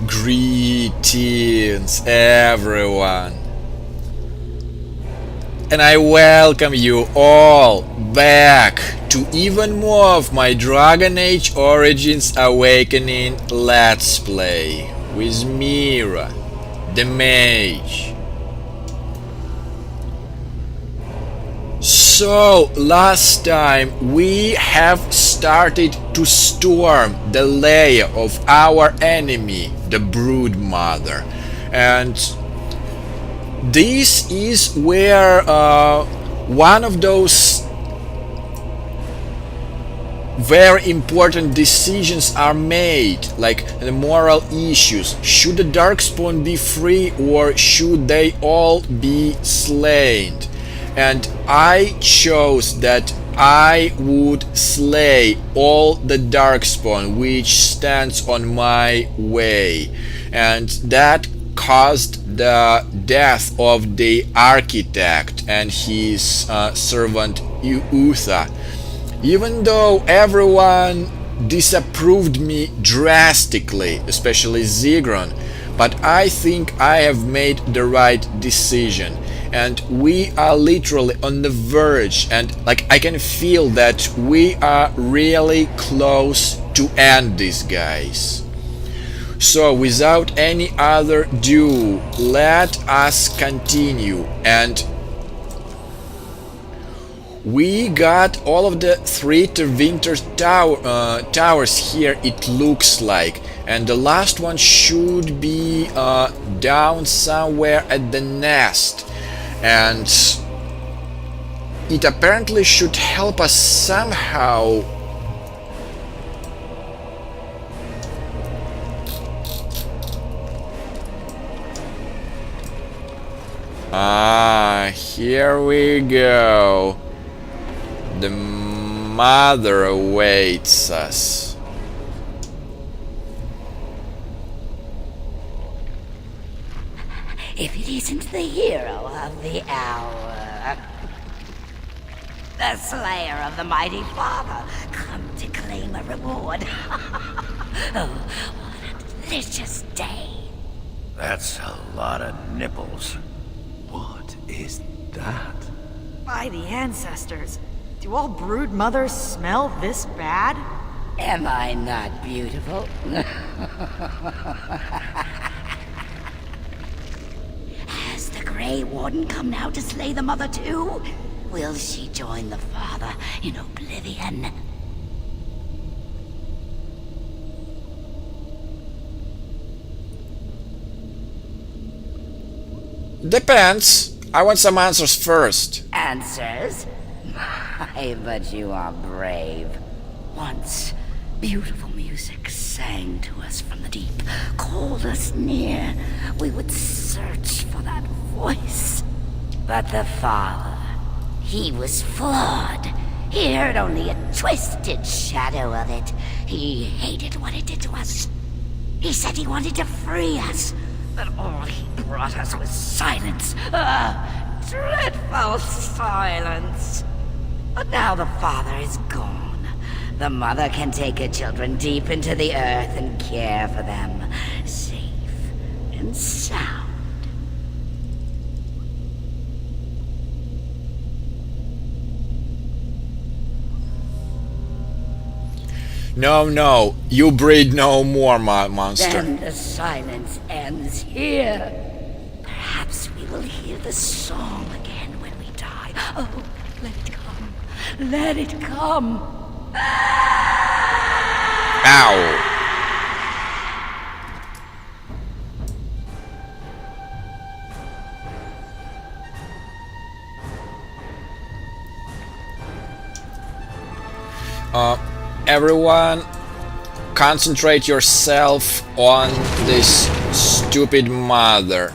Greetings, everyone, and I welcome you all back to even more of my Dragon Age Origins Awakening Let's Play with Mira, the Mage. So, last time we have started to storm the lair of our enemy, the Broodmother, and this is where one of those very important decisions are made, like the moral issues. Should the Darkspawn be free or should they all be slain? And I chose that I would slay all the Darkspawn which stands on my way, and that caused the death of the Architect and his servant Utha. Even though everyone disapproved me drastically, especially Zigron, but I think I have made the right decision. And we are literally on the verge, and like I can feel that we are really close to end this, guys. So without any other ado, let us continue. And we got all of the three Terwinter towers here, it looks like, and the last one should be down somewhere at the nest. And it apparently should help us somehow. Here we go. The mother awaits us. If it isn't the hero of the hour, the slayer of the mighty father, come to claim a reward. Oh, what a delicious day. That's a lot of nipples. What is that? By the ancestors, do all brood mothers smell this bad? Am I not beautiful? Has the Grey Warden come now to slay the mother too? Will she join the father in oblivion? Depends. I want some answers first. Answers? My, but you are brave. Once, beautiful music sang to us from the deep, called us near. We would search for that voice. But the father, he was flawed. He heard only a twisted shadow of it. He hated what it did to us. He said he wanted to free us, but all he brought us was silence. Dreadful silence. But now the father is gone. The mother can take her children deep into the earth and care for them, safe and sound. No, you breed no more, monster. Then the silence ends here. Perhaps we will hear the song again when we die. Oh, let it come. Let it come. Ow. Everyone, concentrate yourself on this stupid mother.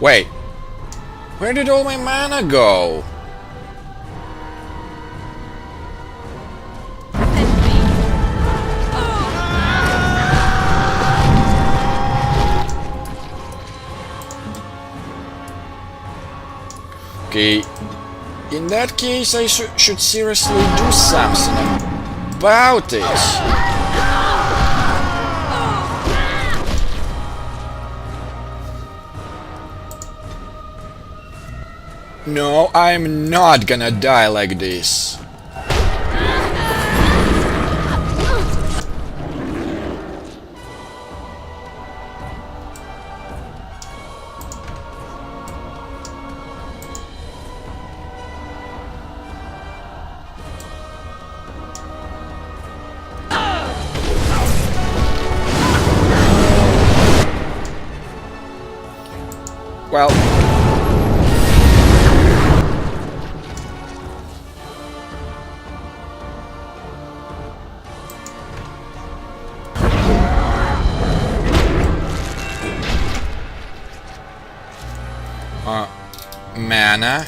Wait, where did all my mana go? Okay, in that case I should seriously do something about it. No, I'm not gonna die like this. Well, mana.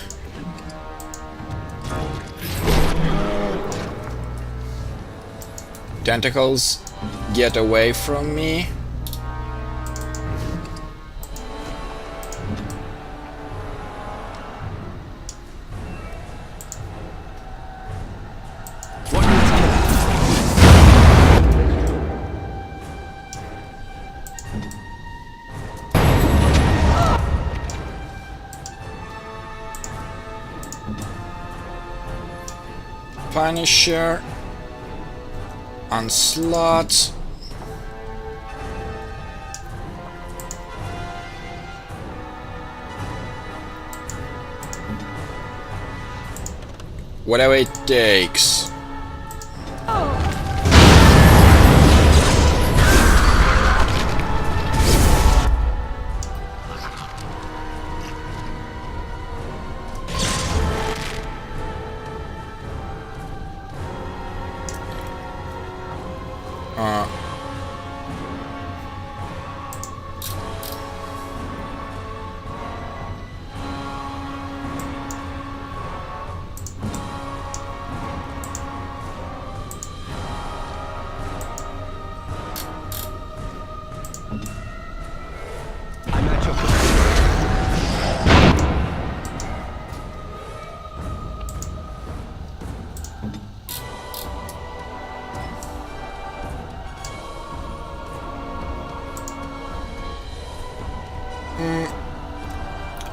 Tentacles, get away from me. Punisher, Onslaught, whatever it takes.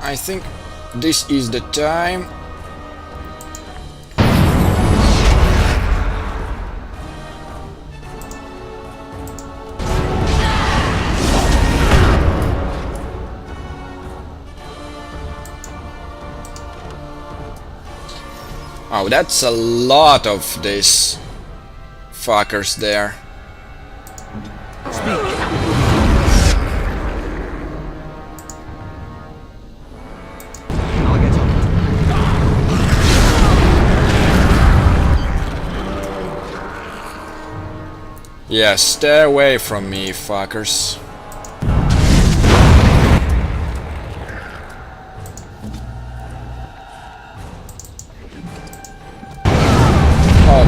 I think this is the time. Oh, that's a lot of these fuckers there. Yeah, stay away from me, fuckers. Oh,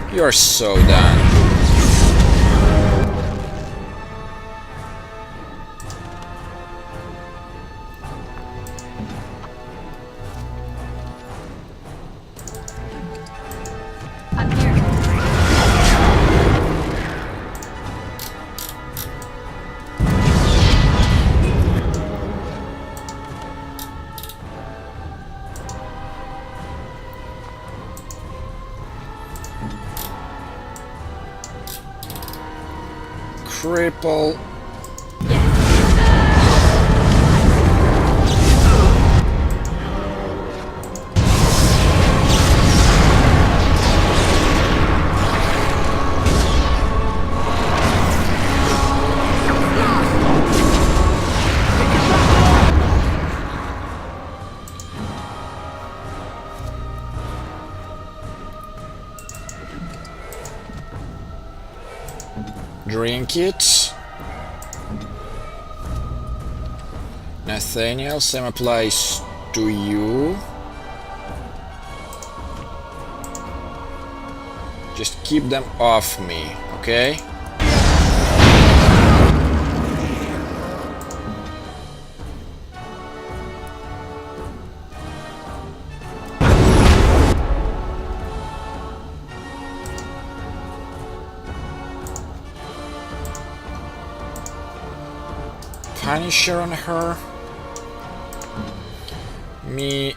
mother. You're so done. Cripple. Drink it. Nathaniel, same applies to you. Just keep them off me, okay? Punisher on her. Me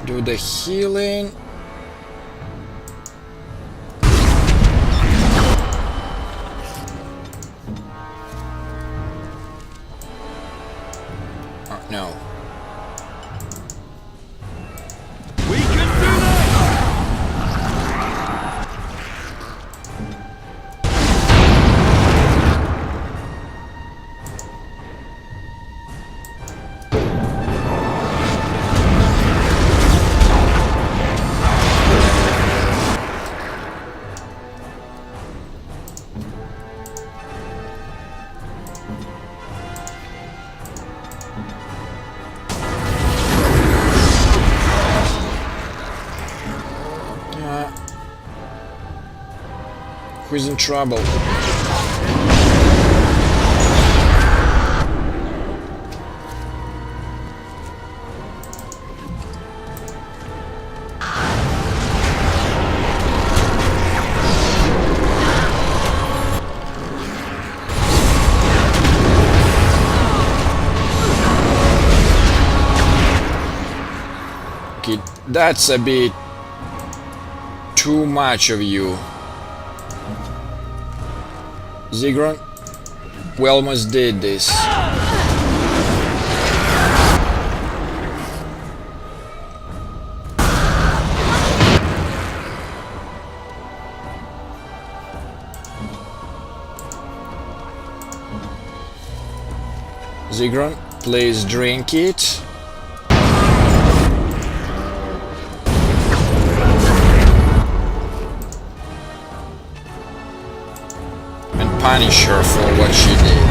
do the healing. Oh, no. We can do that! Who's in trouble? Okay, that's a bit too much of you. Zigron, we almost did this. Zigron, please drink it. Punish her for what she did.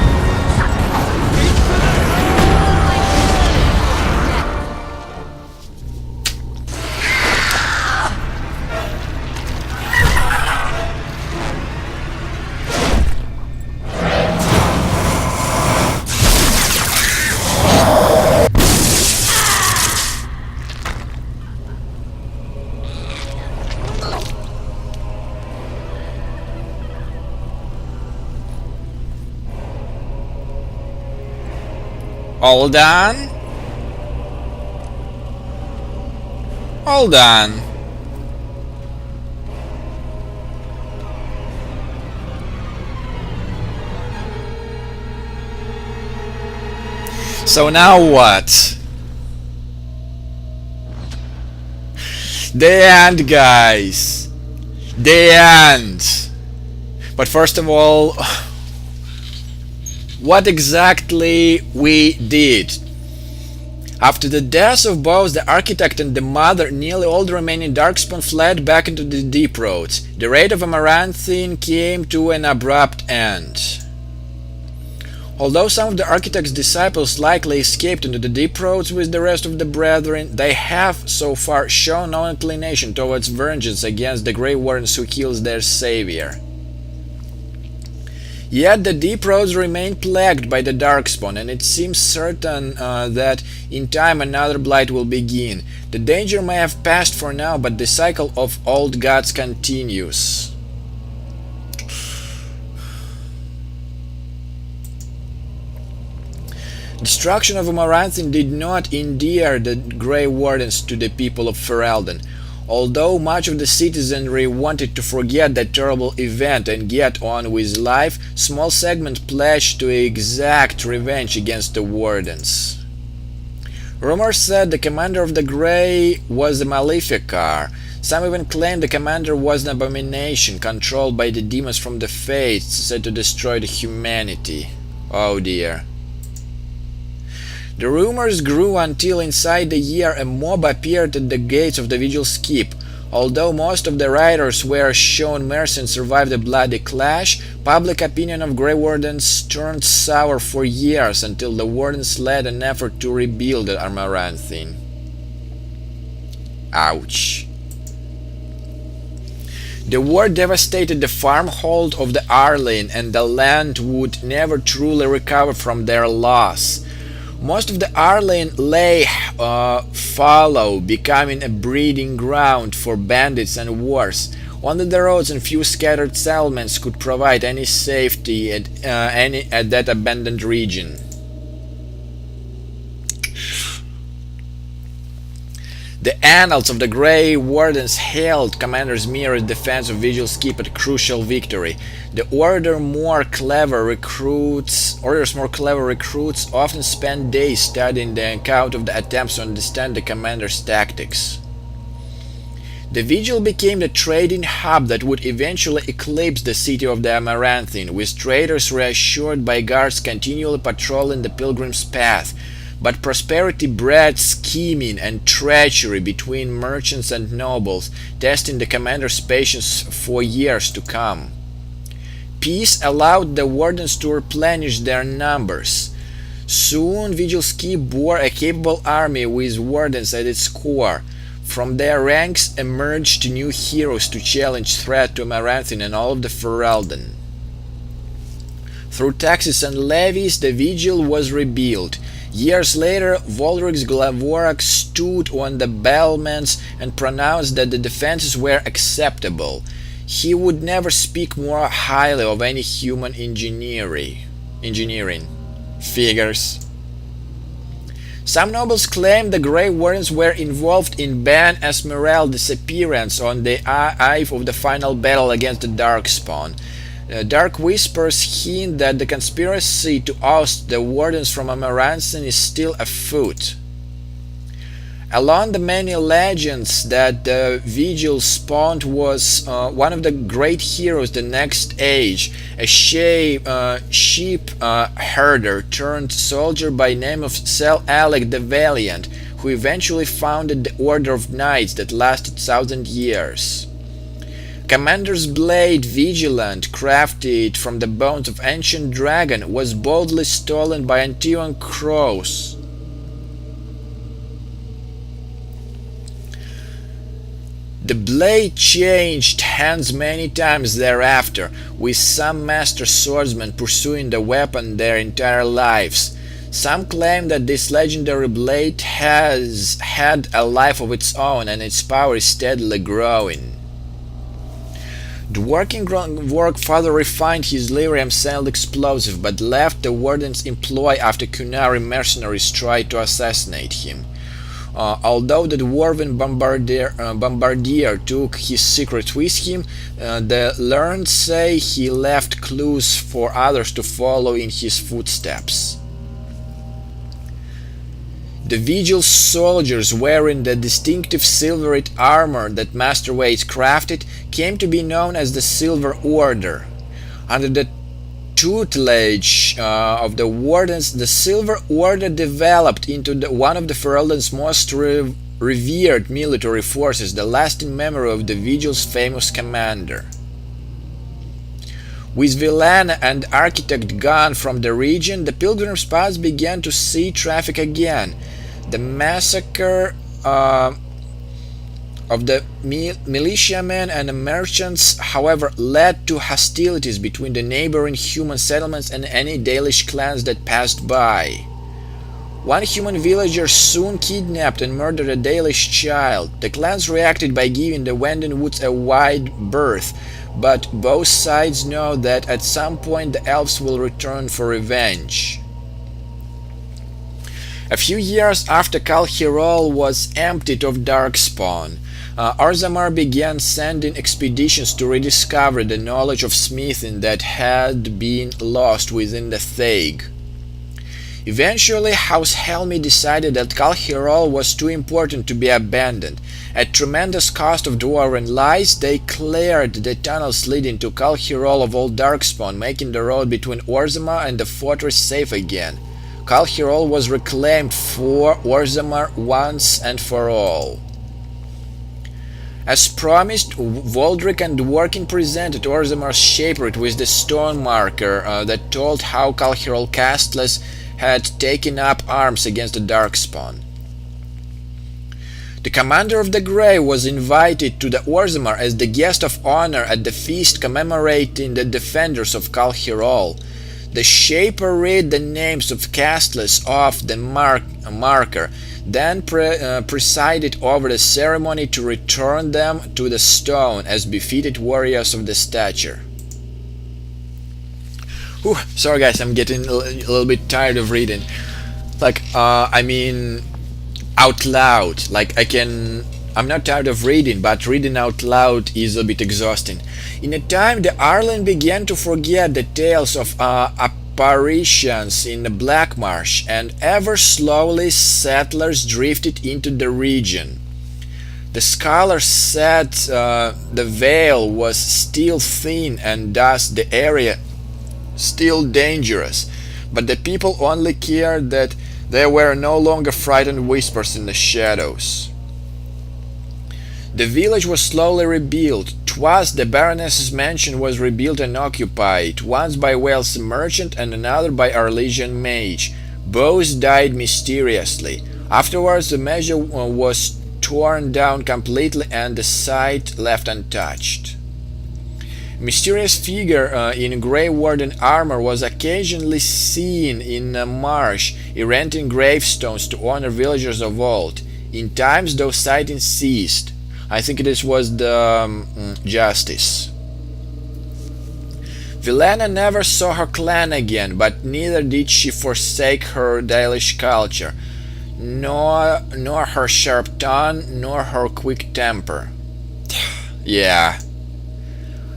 All done? All done. So now what? The end, guys. The end. But first of all, what exactly we did. After the deaths of both the architect and the mother, nearly all the remaining Darkspawn fled back into the Deep Roads. The raid of Amaranthine came to an abrupt end. Although some of the architect's disciples likely escaped into the Deep Roads with the rest of the brethren, they have so far shown no inclination towards vengeance against the Grey Wardens who killed their savior. Yet the Deep Roads remain plagued by the Darkspawn, and it seems certain that in time another blight will begin. The danger may have passed for now, but the cycle of old gods continues. Destruction of Amaranthine did not endear the Grey Wardens to the people of Ferelden. Although much of the citizenry wanted to forget that terrible event and get on with life, small segment pledged to exact revenge against the Wardens. Rumors said the commander of the Grey was a Maleficar. Some even claimed the commander was an abomination controlled by the demons from the Fates said to destroy the humanity. Oh dear. The rumors grew until inside the year a mob appeared at the gates of the Vigil's Keep. Although most of the riders were shown mercy and survived a bloody clash, public opinion of Grey Wardens turned sour for years until the Wardens led an effort to rebuild Amaranthine. Ouch. The war devastated the farmhold of the Arlene, and the land would never truly recover from their loss. Most of the Arlene lay fallow, becoming a breeding ground for bandits and wars. Only the roads and few scattered settlements could provide any safety at that abandoned region. The annals of the Grey Wardens hailed Commander Zmira's defense of Vigil's Keep a crucial victory. The Order's more clever recruits often spend days studying the account of the attempts to understand the commander's tactics. The Vigil became the trading hub that would eventually eclipse the city of the Amaranthine, with traders reassured by guards continually patrolling the pilgrim's path. But prosperity bred scheming and treachery between merchants and nobles, testing the commander's patience for years to come. Peace allowed the Wardens to replenish their numbers. Soon Vigil's Keep bore a capable army with Wardens at its core. From their ranks emerged new heroes to challenge threat to Amaranthine and all of the Ferelden. Through taxes and levies, the Vigil was rebuilt. Years later, Volrix Glavorak stood on the battlements and pronounced that the defenses were acceptable. He would never speak more highly of any human engineering. Figures. Some nobles claimed the Grey Wardens were involved in Ban Esmeralda's disappearance on the eve of the final battle against the Darkspawn. Dark whispers hint that the conspiracy to oust the Wardens from Amaranthine is still afoot. Along the many legends that the Vigil spawned was one of the great heroes the next age, a sheep herder turned soldier by name of Sel Alec the Valiant, who eventually founded the Order of Knights that lasted 1,000 years. Commander's blade, Vigilant, crafted from the bones of ancient dragon, was boldly stolen by Antion crows. The blade changed hands many times thereafter, with some master swordsmen pursuing the weapon their entire lives. Some claim that this legendary blade has had a life of its own and its power is steadily growing. The working work further refined his lyrium-sealed explosive, but left the Warden's employ after Kunari mercenaries tried to assassinate him. Although the dwarven bombardier took his secret with him, the learned say he left clues for others to follow in his footsteps. The Vigil soldiers, wearing the distinctive silvered armor that Master Waits crafted, came to be known as the Silver Order. Under the tutelage of the Wardens, the Silver Order developed into one of the Ferelden's most revered military forces, the lasting memory of the Vigil's famous commander. With Villana and Architect gone from the region, the pilgrim's paths began to see traffic again. The massacre of the militiamen and the merchants, however, led to hostilities between the neighboring human settlements and any Dalish clans that passed by. One human villager soon kidnapped and murdered a Dalish child. The clans reacted by giving the Wenden Woods a wide berth, but both sides know that at some point the elves will return for revenge. A few years after Kal Hirol was emptied of Darkspawn, Orzammar began sending expeditions to rediscover the knowledge of smithing that had been lost within the Thaig. Eventually, House Helmi decided that Kal Hirol was too important to be abandoned. At tremendous cost of dwarven lives, they cleared the tunnels leading to Kal Hirol of Old Darkspawn, making the road between Orzammar and the fortress safe again. Kal Hirol was reclaimed for Orzammar once and for all. As promised, Voldric and Dworkin presented Orzammar's Shaperate with the stone marker that told how Kal Hirol castless had taken up arms against the Darkspawn. The commander of the Grey was invited to the Orzammar as the guest of honor at the feast commemorating the defenders of Kal Hirol. The Shaper read the names of castlers off the marker, then presided over the ceremony to return them to the stone as befitted warriors of the stature. Whew, sorry guys, I'm getting a little bit tired of reading. I mean, out loud. I'm not tired of reading, but reading out loud is a bit exhausting. In a time, the Ireland began to forget the tales of apparitions in the Black Marsh, and ever slowly settlers drifted into the region. The scholars said the veil was still thin and thus the area still dangerous, but the people only cared that there were no longer frightened whispers in the shadows. The village was slowly rebuilt. Twice the Baroness's mansion was rebuilt and occupied, once by Wales merchant and another by Arlesian mage. Both died mysteriously. Afterwards the measure was torn down completely and the site left untouched. A mysterious figure in grey warden armor was occasionally seen in a marsh, erecting gravestones to honor villagers of old. In times those sightings ceased. I think this was the justice. Vilena never saw her clan again, but neither did she forsake her Dalish culture, nor her sharp tongue, nor her quick temper. Yeah.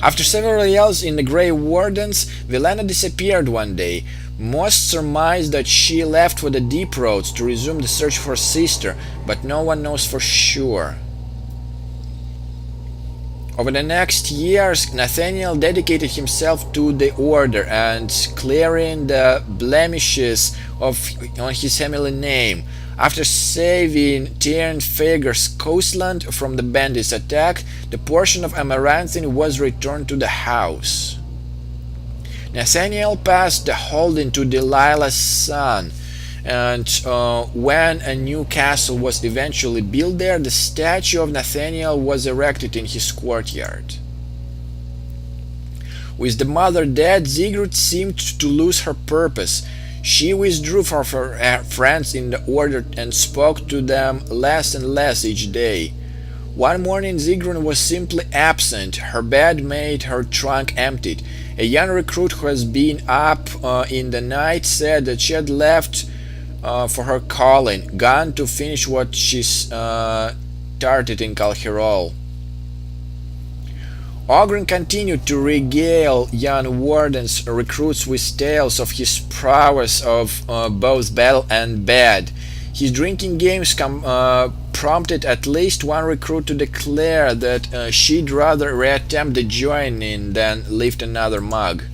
After several years in the Grey Wardens, Vilena disappeared one day. Most surmise that she left for the deep roads to resume the search for her sister, but no one knows for sure. Over the next years, Nathaniel dedicated himself to the order and clearing the blemishes on his family name. After saving Tyrnfegar's coastland from the bandits' attack, the portion of Amaranthine was returned to the house. Nathaniel passed the holding to Delilah's son, and when a new castle was eventually built there, the statue of Nathaniel was erected in his courtyard. With the mother dead, Sigrid seemed to lose her purpose. She withdrew from her friends in the order and spoke to them less and less each day. One morning Sigrun was simply absent. Her bed made her trunk emptied. A young recruit who has been up in the night said that she had left for her calling, gone to finish what she started in Calherol. Ogren continued to regale young Warden's recruits with tales of his prowess of both battle and bed. His drinking games prompted at least one recruit to declare that she'd rather reattempt the joining than lift another mug.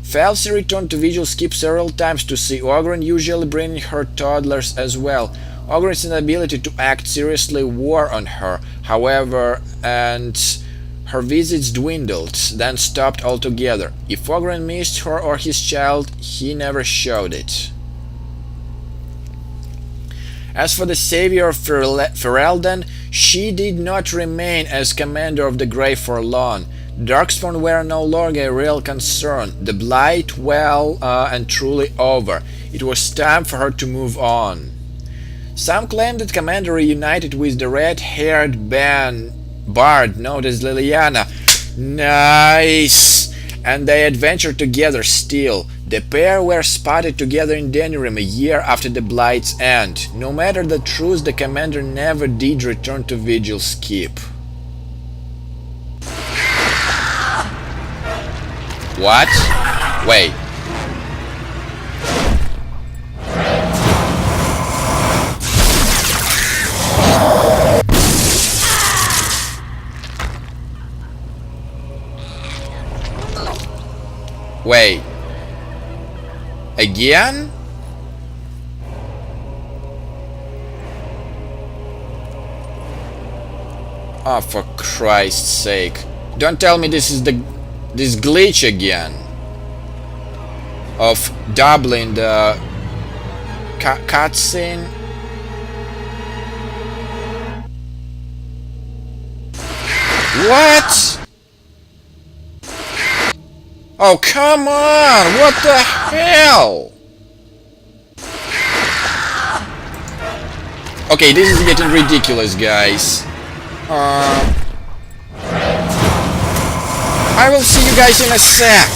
Felsi returned to Vigil's Keep several times to see Ogren, usually bringing her toddlers as well. Ogren's inability to act seriously wore on her, however, and her visits dwindled, then stopped altogether. If Ogren missed her or his child, he never showed it. As for the savior of Ferelden, she did not remain as commander of the Grey for long. Darkspawn were no longer a real concern, the blight well and truly over. It was time for her to move on. Some claimed that Commander reunited with the red-haired bard known as Liliana. Nice! And they adventured together still. The pair were spotted together in Denerim a year after the Blight's end. No matter the truth, the commander never did return to Vigil's Keep. What? Wait. Wait. Again? Oh, for Christ's sake. Don't tell me this is this glitch again of doubling the cutscene. What? Oh, come on! What the hell? Okay, this is getting ridiculous, guys. I will see you guys in a sec.